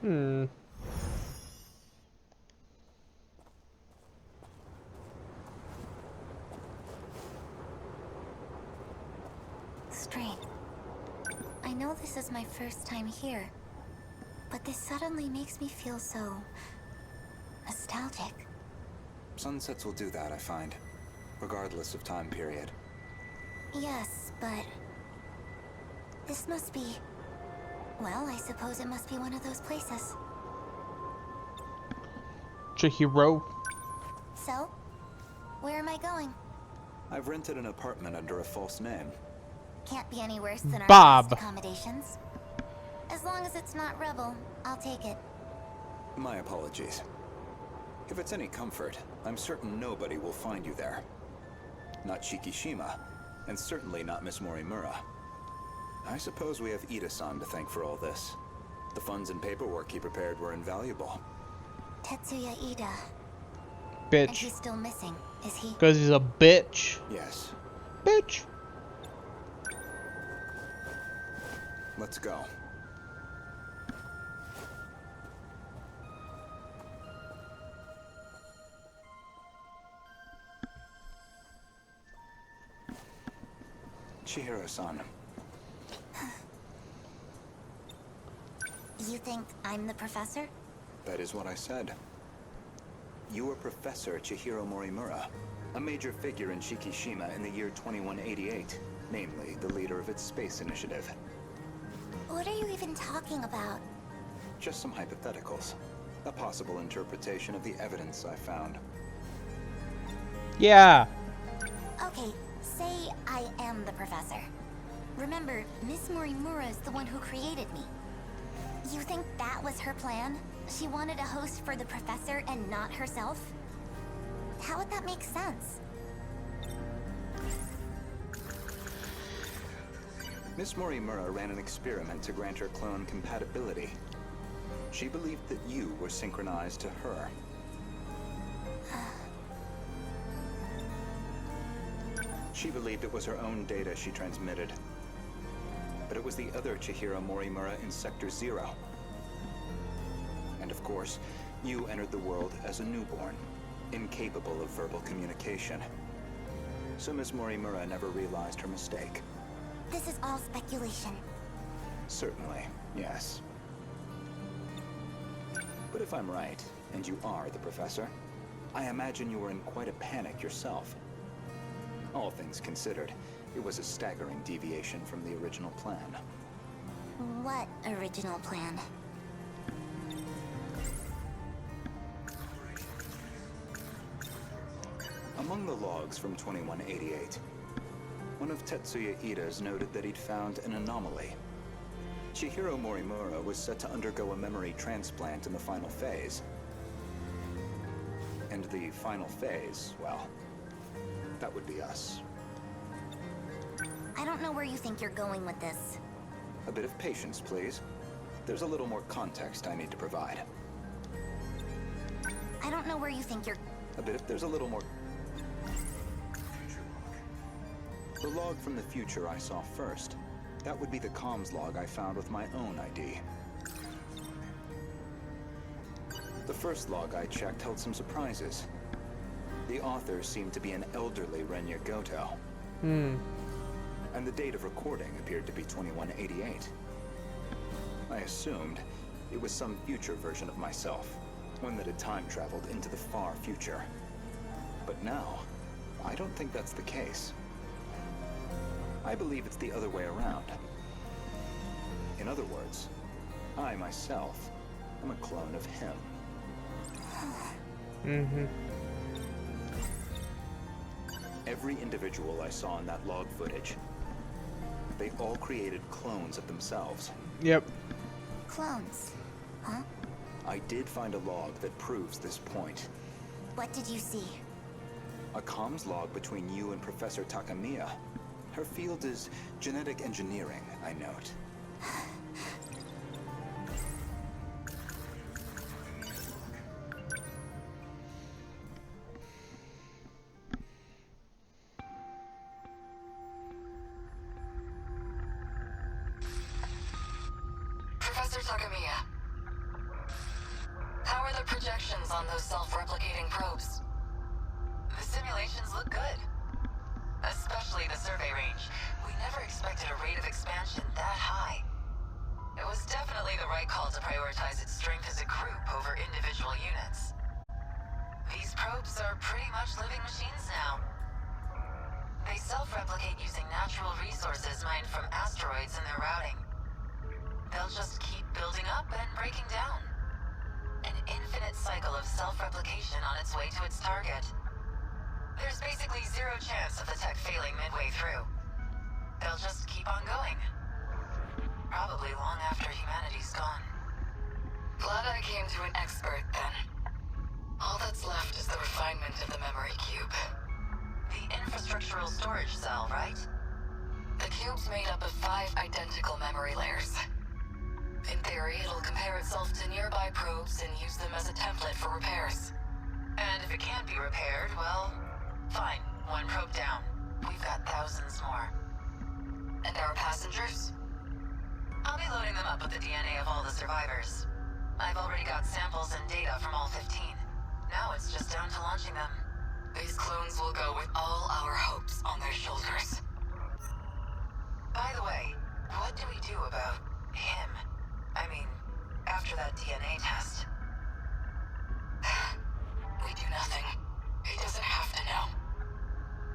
Hmm. Strange. I know this is my first time here, but this suddenly makes me feel so nostalgic. Sunsets will do that, I find, regardless of time period. Yes, but this must be... Well, I suppose it must be one of those places. Chihiro. So, where am I going? I've rented an apartment under a false name. Can't be any worse than our Bob. past accommodations. As long as it's not Rebel, I'll take it. My apologies. If it's any comfort, I'm certain nobody will find you there. Not Shikishima, and certainly not Miss Morimura. I suppose we have Ida-san to thank for all this. The funds and paperwork he prepared were invaluable. Tetsuya Ida. And Bitch. he's still missing, is he? Because he's a bitch. Yes. Bitch. Let's go. Chihiro-san. You think I'm the professor? That is what I said. You are Professor Chihiro Morimura, a major figure in Shikishima in the year 2188, namely the leader of its space initiative. What are you even talking about? Just some hypotheticals. A possible interpretation of the evidence I found. Yeah. Okay, say I am the professor. Remember, Miss Morimura is the one who created me. You think that was her plan? She wanted a host for the professor and not herself? How would that make sense? Miss Morimura ran an experiment to grant her clone compatibility. She believed that you were synchronized to her. She believed it was her own data she transmitted. But it was the other Chihiro Morimura in Sector 0. And of course, you entered the world as a newborn, incapable of verbal communication. So Miss Morimura never realized her mistake. This is all speculation. Certainly, yes. But if I'm right, and you are the professor, I imagine you were in quite a panic yourself. All things considered, it was a staggering deviation from the original plan. What original plan? Among the logs from 2188, one of Tetsuya Ida's noted that he'd found an anomaly. Chihiro Morimura was set to undergo a memory transplant in the final phase. And the final phase, well, that would be us. I don't know where you think you're going with this. A bit of patience, please. There's a little more context I need to provide. I don't know where you think you're... There's a little more... The log from the future I saw first. That would be the comms log I found with my own ID. The first log I checked held some surprises. The author seemed to be an elderly Renya Gouto. And the date of recording appeared to be 2188. I assumed it was some future version of myself, one that had time traveled into the far future. But now, I don't think that's the case. I believe it's the other way around. In other words, I myself am a clone of him. Every individual I saw in that log footage, they all created clones of themselves. Yep. Clones, huh? I did find a log that proves this point. What did you see? A comms log between you and Professor Takamiya. Her field is genetic engineering, I note. Professor Takamiya, How are the projections on those self-replicating probes? The simulations look good. Especially the survey range. We never expected a rate of expansion that high. It was definitely the right call to prioritize its strength as a group over individual units. These probes are pretty much living machines now. They self-replicate using natural resources mined from asteroids in their routing. They'll just keep building up and breaking down. An infinite cycle of self-replication on its way to its target. There's basically zero chance of the tech failing midway through. They'll just keep on going. Probably long after humanity's gone. Glad I came to an expert then. All that's left is the refinement of the memory cube. The infrastructural storage cell, right? The cube's made up of 5 identical memory layers. In theory, it'll compare itself to nearby probes and use them as a template for repairs. And if it can't be repaired, well, fine. 1 probe down. We've got thousands more. And our passengers? I'll be loading them up with the DNA of all the survivors. I've already got samples and data from all 15. Now it's just down to launching them. These clones will go with all our hopes on their shoulders. By the way, what do we do about him? I mean, after that DNA test. We do nothing. He doesn't have to know.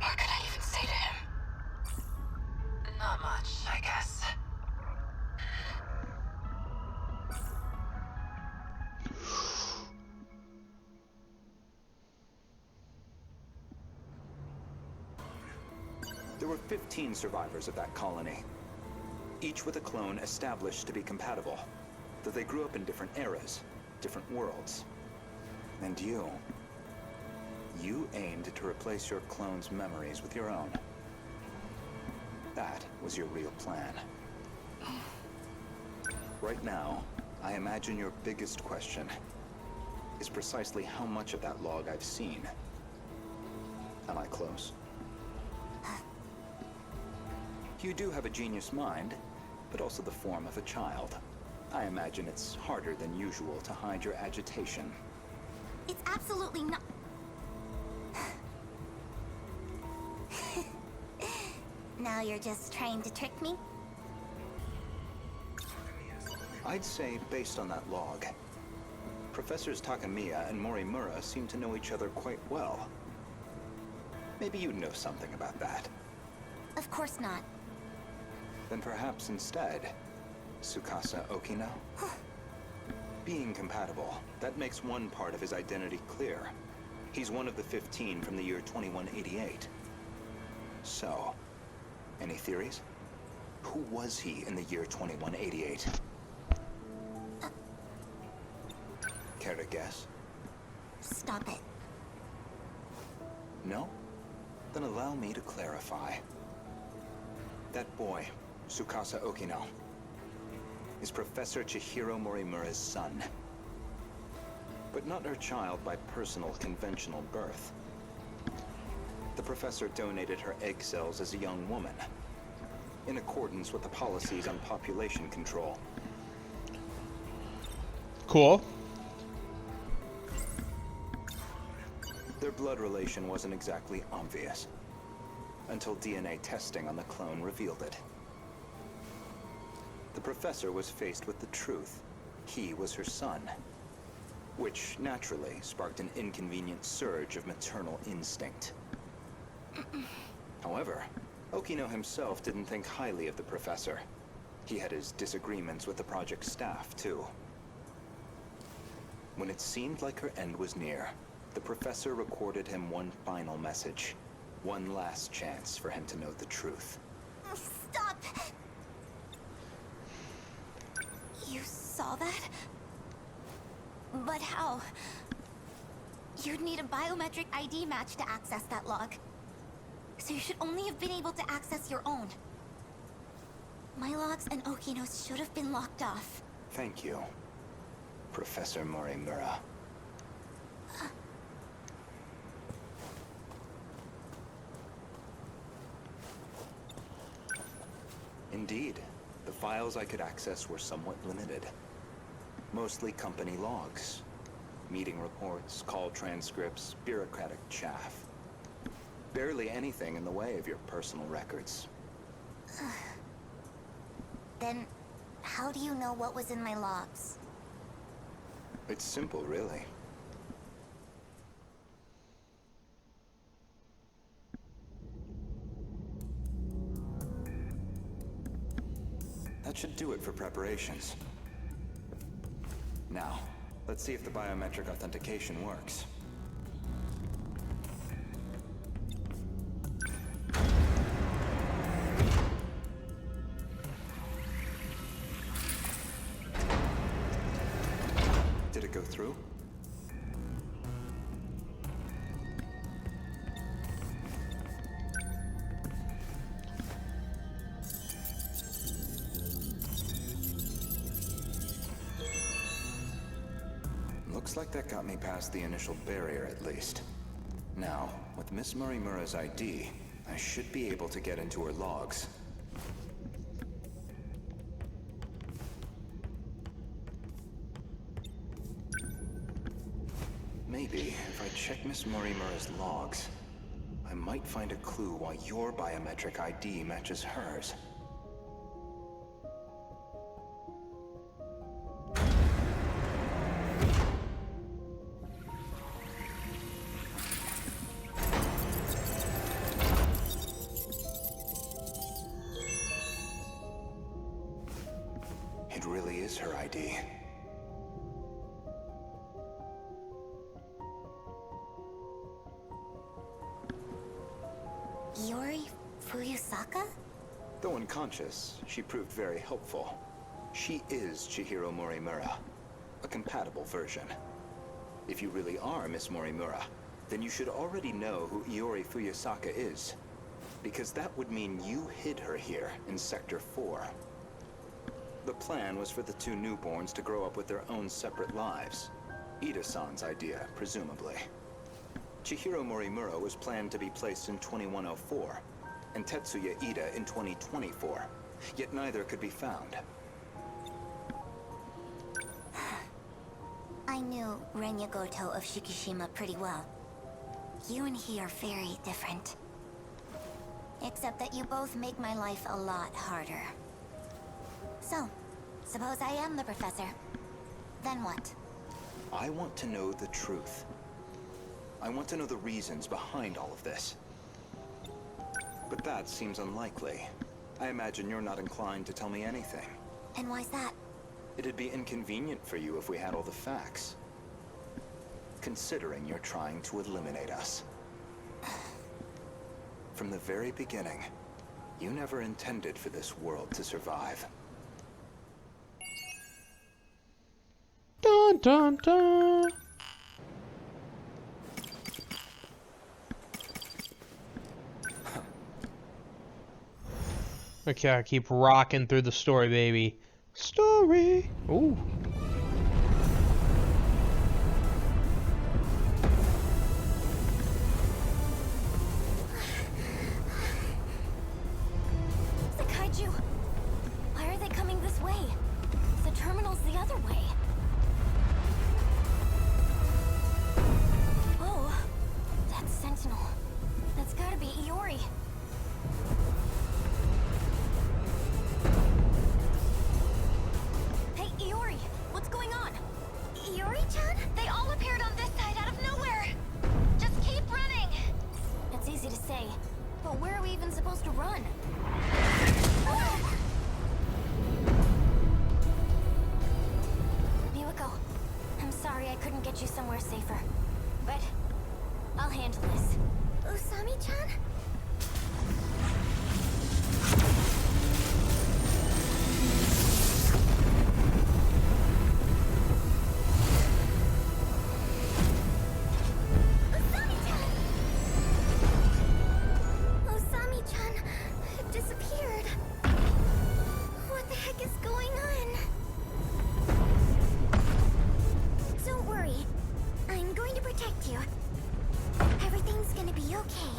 What can I even say to him? Not much, I guess. There were 15 survivors of that colony, each with a clone established to be compatible, though they grew up in different eras, different worlds. And you aimed to replace your clone's memories with your own. That was your real plan. Right now, I imagine your biggest question is precisely how much of that log I've seen. Am I close? You do have a genius mind, but also the form of a child. I imagine it's harder than usual to hide your agitation. It's absolutely not. Now you're just trying to trick me? I'd say, based on that log, Professors Takamiya and Morimura seem to know each other quite well. Maybe you know something about that. Of course not. Then perhaps instead, Tsukasa Okino? Being compatible, that makes one part of his identity clear. He's one of the 15 from the year 2188. So, any theories? Who was he in the year 2188? Care to guess? Stop it. No? Then allow me to clarify. That boy, Tsukasa Okino, is Professor Chihiro Morimura's son. But not her child by personal conventional birth. The professor donated her egg cells as a young woman, in accordance with the policies on population control. Cool. Their blood relation wasn't exactly obvious, until DNA testing on the clone revealed it. The professor was faced with the truth. He was her son, which naturally sparked an inconvenient surge of maternal instinct. However, Okino himself didn't think highly of the professor. He had his disagreements with the project staff, too. When it seemed like her end was near, the professor recorded him one final message. One last chance for him to know the truth. Stop! You saw that? But how? You'd need a biometric ID match to access that log. So you should only have been able to access your own. My logs and Okino's should have been locked off. Thank you, Professor Morimura. Indeed, the files I could access were somewhat limited. Mostly company logs, Meeting reports, call transcripts, bureaucratic chaff. Barely anything in the way of your personal records. Then, how do you know what was in my logs? It's simple, really. That should do it for preparations. Now, let's see if the biometric authentication works. Did it go through? Looks like that got me past the initial barrier, at least. Now, with Miss Morimura's ID, I should be able to get into her logs. Maybe, if I check Miss Morimura's logs, I might find a clue why your biometric ID matches hers. It really is her ID. Iori Fuyusaka? Though unconscious, she proved very helpful. She is Chihiro Morimura, a compatible version. If you really are Miss Morimura, then you should already know who Iori Fuyusaka is, because that would mean you hid her here in Sector 4. The plan was for the two newborns to grow up with their own separate lives. Ida-san's idea, presumably. Chihiro Morimura was planned to be placed in 2104, and Tetsuya Ida in 2024, yet neither could be found. I knew Renya Gouto of Shikishima pretty well. You and he are very different. Except that you both make my life a lot harder. So, suppose I am the professor. Then what? I want to know the truth. I want to know the reasons behind all of this. But that seems unlikely. I imagine you're not inclined to tell me anything. And why's that? It'd be inconvenient for you if we had all the facts. Considering you're trying to eliminate us. From the very beginning, you never intended for this world to survive. Dun dun dun. Okay, I keep rocking through the story, baby. Story. Ooh. The kaiju! Why are they coming this way? The terminal's the other way. Whoa! That's Sentinel. That's gotta be Iori. Hey, Iori! What's going on? Iori-chan? They all appeared on this side out of nowhere! Just keep running! That's easy to say, but where are we even supposed to run? Miwako, I'm sorry I couldn't get you somewhere safer, but I'll handle this. Usami-chan? Usami-chan disappeared. What the heck is going on? Don't worry. I'm going to protect you. Everything's gonna be okay.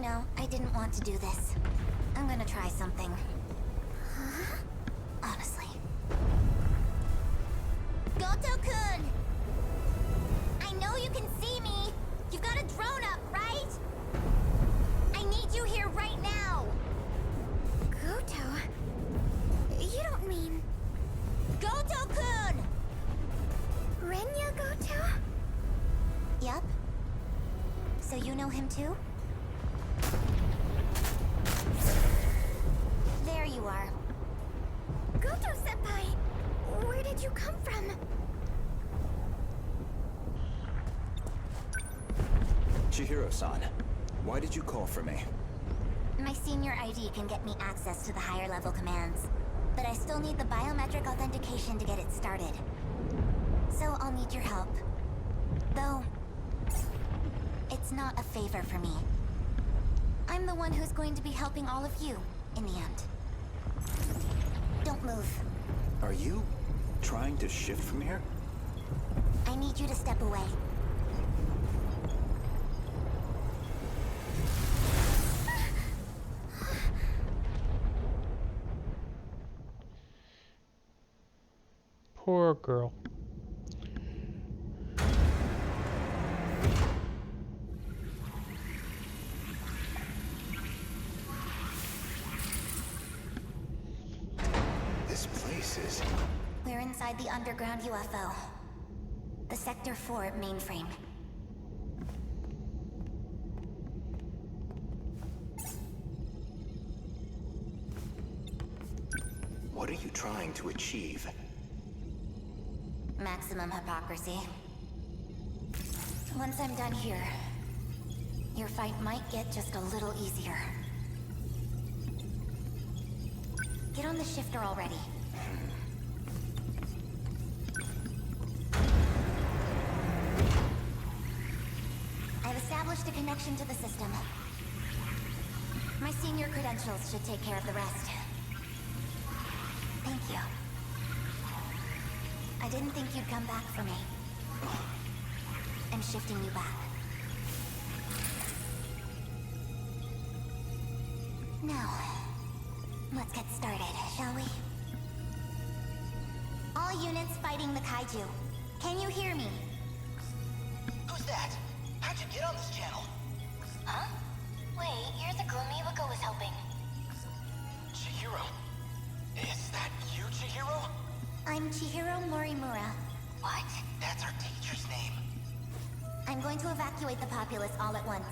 know, I didn't want to do this. I'm gonna try something. Honestly. Goto-kun! I know you can see me! You've got a drone up, right? I need you here right now! Goto? You don't mean... Goto-kun! Renya Gouto? Yep. So you know him too? There you are. Goto-senpai! Where did you come from? Chihiro-san, why did you call for me? My senior ID can get me access to the higher level commands, but I still need the biometric authentication to get it started. So I'll need your help. Though, it's not a favor for me. I'm the one who's going to be helping all of you, in the end. Don't move. Are you trying to shift from here? I need you to step away. Poor girl. This place is... We're inside the underground UFO. The Sector 4 mainframe. What are you trying to achieve? Maximum hypocrisy. Once I'm done here, your fight might get just a little easier. Get on the shifter already. I've established a connection to the system. My senior credentials should take care of the rest. Thank you. I didn't think you'd come back for me. I'm shifting you back. Now, let's get started, shall we? All units fighting the kaiju. Can you hear me? Who's that? How'd you get on this channel? Huh? Wait, you're the girl Miwako was helping. Chihiro. Is that you, Chihiro? I'm Chihiro Morimura. What? That's our teacher's name. I'm going to evacuate the populace all at once.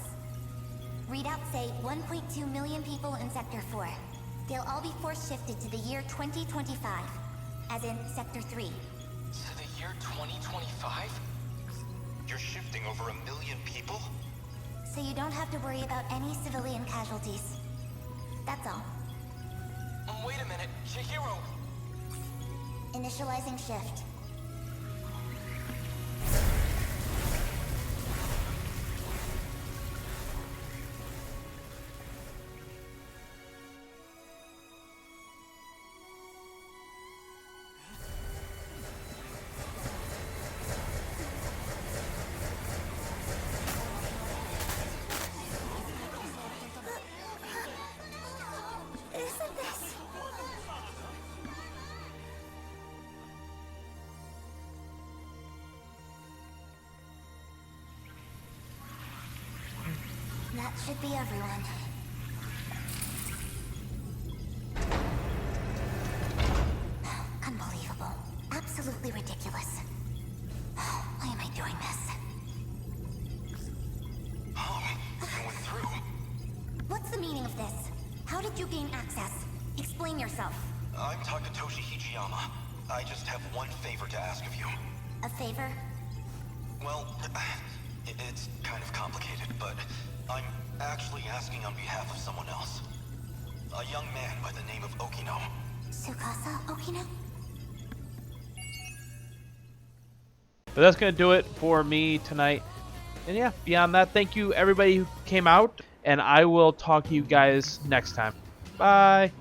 Readouts say 1.2 million people in Sector 4. They'll all be force shifted to the year 2025, as in Sector 3. To the year 2025? You're shifting over 1 million people? So you don't have to worry about any civilian casualties. That's all. Wait a minute, Chihiro! Initializing shift. Isn't this... That should be everyone. Unbelievable. Absolutely ridiculous. Why am I doing this? Oh, going through. What's the meaning of this? How did you gain access? Explain yourself. I'm Takatoshi Hijiyama. I just have one favor to ask of you. A favor? Well, it's kind of complicated, but I'm actually asking on behalf of someone else. A young man by the name of Okino. Tsukasa Okino? But that's going to do it for me tonight. And yeah, beyond that, thank you everybody who came out. And I will talk to you guys next time. Bye.